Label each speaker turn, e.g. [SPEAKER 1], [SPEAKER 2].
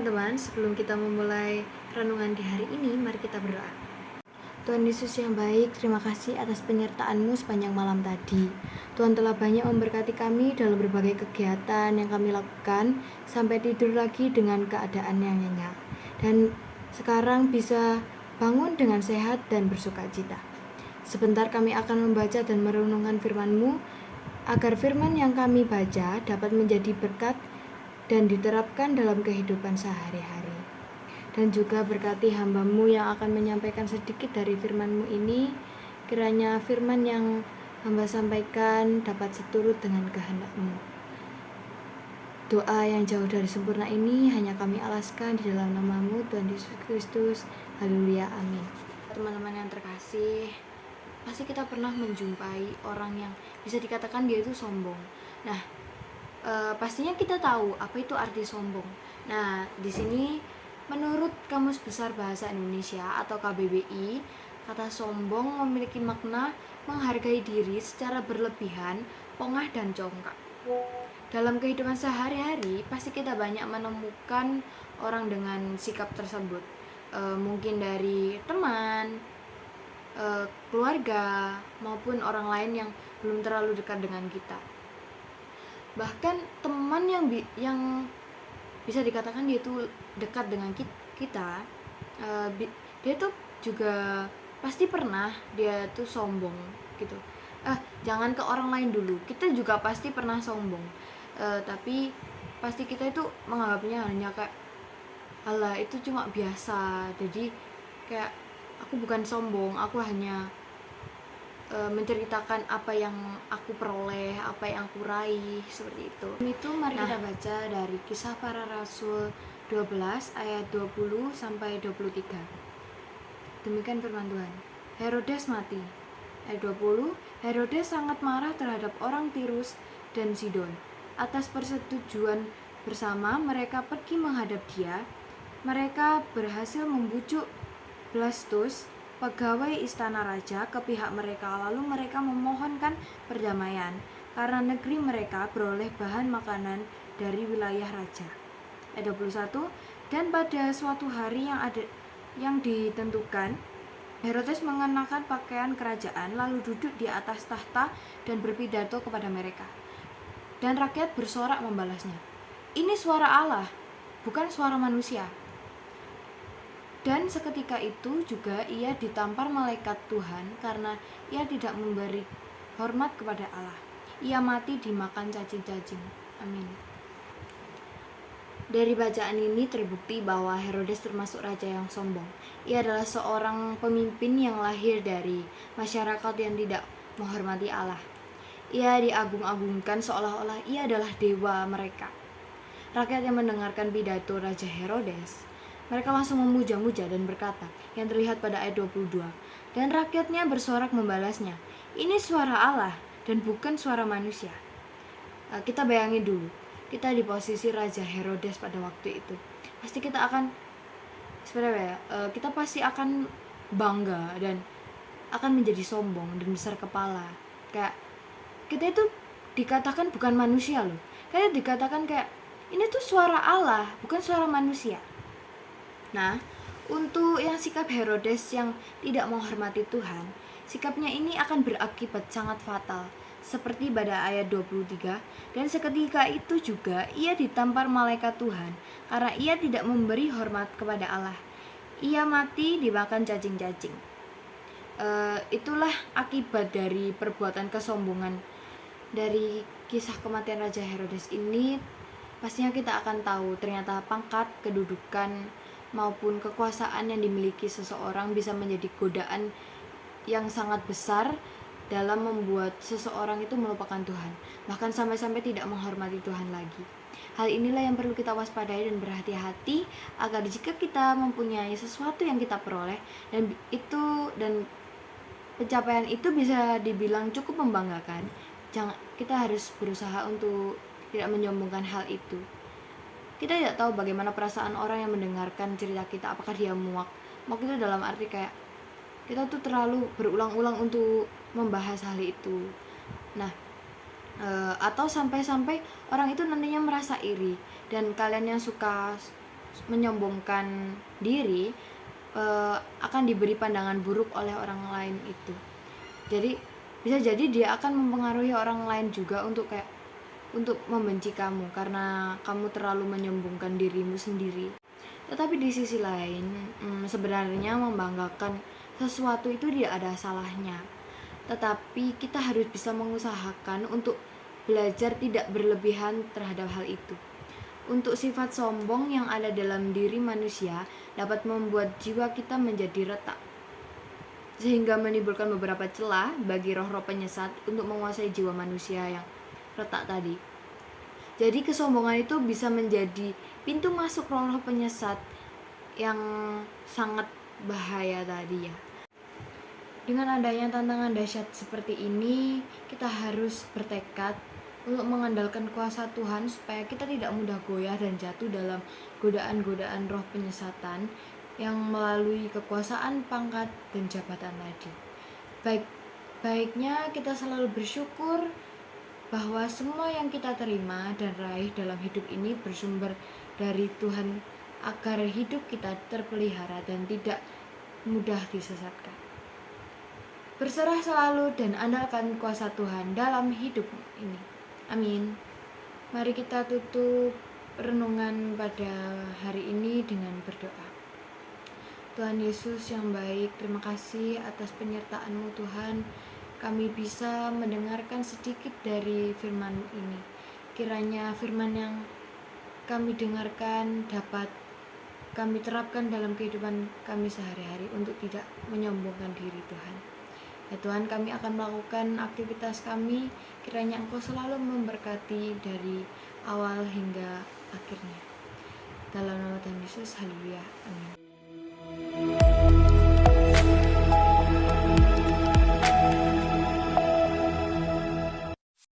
[SPEAKER 1] teman-teman, sebelum kita memulai renungan di hari ini, mari kita berdoa. Tuhan Yesus yang baik, terima kasih atas penyertaan-Mu sepanjang malam tadi. Tuhan telah banyak memberkati kami dalam berbagai kegiatan yang kami lakukan, sampai tidur lagi dengan keadaan yang nyenyak. Dan sekarang bisa bangun dengan sehat dan bersukacita. Sebentar kami akan membaca dan merenungkan firman-Mu, agar firman yang kami baca dapat menjadi berkat dan diterapkan dalam kehidupan sehari-hari. Dan juga berkati hamba-Mu yang akan menyampaikan sedikit dari firman-Mu ini, kiranya firman yang hamba sampaikan dapat seturut dengan kehendak-Mu. Doa yang jauh dari sempurna ini hanya kami alaskan di dalam nama-Mu, Tuhan Yesus Kristus. Haleluya, amin. Teman-teman yang terkasih, pasti kita pernah menjumpai orang yang bisa dikatakan dia itu sombong. Nah, pastinya kita tahu apa itu arti sombong. Nah, di sini menurut Kamus Besar Bahasa Indonesia atau KBBI, kata sombong memiliki makna menghargai diri secara berlebihan, pongah dan congkak. Dalam kehidupan sehari-hari, pasti kita banyak menemukan orang dengan sikap tersebut. Mungkin dari teman, keluarga, maupun orang lain yang belum terlalu dekat dengan kita. Bahkan teman yang bisa dikatakan dia itu dekat dengan kita, dia tuh juga pasti pernah dia tuh sombong gitu. Jangan ke orang lain dulu, kita juga pasti pernah sombong, tapi pasti kita itu menganggapnya hanya kayak alah itu cuma biasa, jadi kayak aku bukan sombong, aku hanya menceritakan apa yang aku peroleh, apa yang aku raih, seperti itu. Mari kita baca dari Kisah Para Rasul 12 ayat 20 sampai 23. Demikian firman Tuhan. Herodes mati. Ayat 20, Herodes sangat marah terhadap orang Tirus dan Sidon. Atas persetujuan bersama mereka pergi menghadap dia. Mereka berhasil membujuk Blastus, pegawai istana raja, ke pihak mereka. Lalu mereka memohonkan perdamaian karena negeri mereka beroleh bahan makanan dari wilayah raja. Ayat 21, dan pada suatu hari yang ditentukan, Herodes mengenakan pakaian kerajaan lalu duduk di atas tahta dan berpidato kepada mereka. Dan rakyat bersorak membalasnya, "Ini suara Allah, bukan suara manusia." Dan seketika itu juga ia ditampar malaikat Tuhan karena ia tidak memberi hormat kepada Allah. Ia mati dimakan cacing-cacing. Amin. Dari bacaan ini terbukti bahwa Herodes termasuk raja yang sombong. Ia adalah seorang pemimpin yang lahir dari masyarakat yang tidak menghormati Allah. Ia diagung-agungkan seolah-olah ia adalah dewa mereka. Rakyat yang mendengarkan pidato Raja Herodes, mereka langsung memuja-muja dan berkata, yang terlihat pada ayat 22, dan rakyatnya bersorak membalasnya, "Ini suara Allah dan bukan suara manusia." Kita bayangin dulu, kita di posisi Raja Herodes pada waktu itu. Pasti kita akan kita pasti akan bangga dan akan menjadi sombong dan besar kepala. Kayak kita itu dikatakan bukan manusia loh. Kayak dikatakan kayak ini tuh suara Allah, bukan suara manusia. Nah, untuk yang sikap Herodes yang tidak menghormati Tuhan, sikapnya ini akan berakibat sangat fatal, seperti pada ayat 23, dan seketika itu juga ia ditampar malaikat Tuhan karena ia tidak memberi hormat kepada Allah. Ia mati dimakan cacing-cacing. Itulah akibat dari perbuatan kesombongan. Dari kisah kematian Raja Herodes ini, pastinya kita akan tahu ternyata pangkat, kedudukan, maupun kekuasaan yang dimiliki seseorang bisa menjadi godaan yang sangat besar dalam membuat seseorang itu melupakan Tuhan, bahkan sampai-sampai tidak menghormati Tuhan lagi. Hal inilah yang perlu kita waspadai dan berhati-hati agar jika kita mempunyai sesuatu yang kita peroleh dan pencapaian itu bisa dibilang cukup membanggakan, kita harus berusaha untuk tidak menyombongkan hal itu. Kita tidak tahu bagaimana perasaan orang yang mendengarkan cerita kita, apakah dia muak itu dalam arti kayak kita tuh terlalu berulang-ulang untuk membahas hal itu. Nah, atau sampai-sampai orang itu nantinya merasa iri, dan kalian yang suka menyombongkan diri akan diberi pandangan buruk oleh orang lain itu. Jadi bisa jadi dia akan mempengaruhi orang lain juga untuk membenci kamu karena kamu terlalu menyombongkan dirimu sendiri. Tetapi di sisi lain, sebenarnya membanggakan sesuatu itu tidak ada salahnya. Tetapi kita harus bisa mengusahakan untuk belajar tidak berlebihan terhadap hal itu. Untuk sifat sombong yang ada dalam diri manusia dapat membuat jiwa kita menjadi retak, sehingga menimbulkan beberapa celah bagi roh-roh penyesat untuk menguasai jiwa manusia yang retak tadi. Jadi kesombongan itu bisa menjadi pintu masuk roh-roh penyesat yang sangat bahaya tadi ya. Dengan adanya tantangan dahsyat seperti ini, kita harus bertekad untuk mengandalkan kuasa Tuhan supaya kita tidak mudah goyah dan jatuh dalam godaan-godaan roh penyesatan yang melalui kekuasaan, pangkat, dan jabatan tadi. Baiknya kita selalu bersyukur bahwa semua yang kita terima dan raih dalam hidup ini bersumber dari Tuhan agar hidup kita terpelihara dan tidak mudah disesatkan. Berserah selalu dan andalkan kuasa Tuhan dalam hidup ini. Amin. Mari kita tutup renungan pada hari ini dengan berdoa. Tuhan Yesus yang baik, terima kasih atas penyertaan-Mu Tuhan. Kami bisa mendengarkan sedikit dari firman-Mu ini. Kiranya firman yang kami dengarkan dapat kami terapkan dalam kehidupan kami sehari-hari untuk tidak menyombongkan diri Tuhan. Ya Tuhan, kami akan melakukan aktivitas kami, kiranya Engkau selalu memberkati dari awal hingga akhirnya. Dalam nama Tuhan Yesus, haleluya. Amin.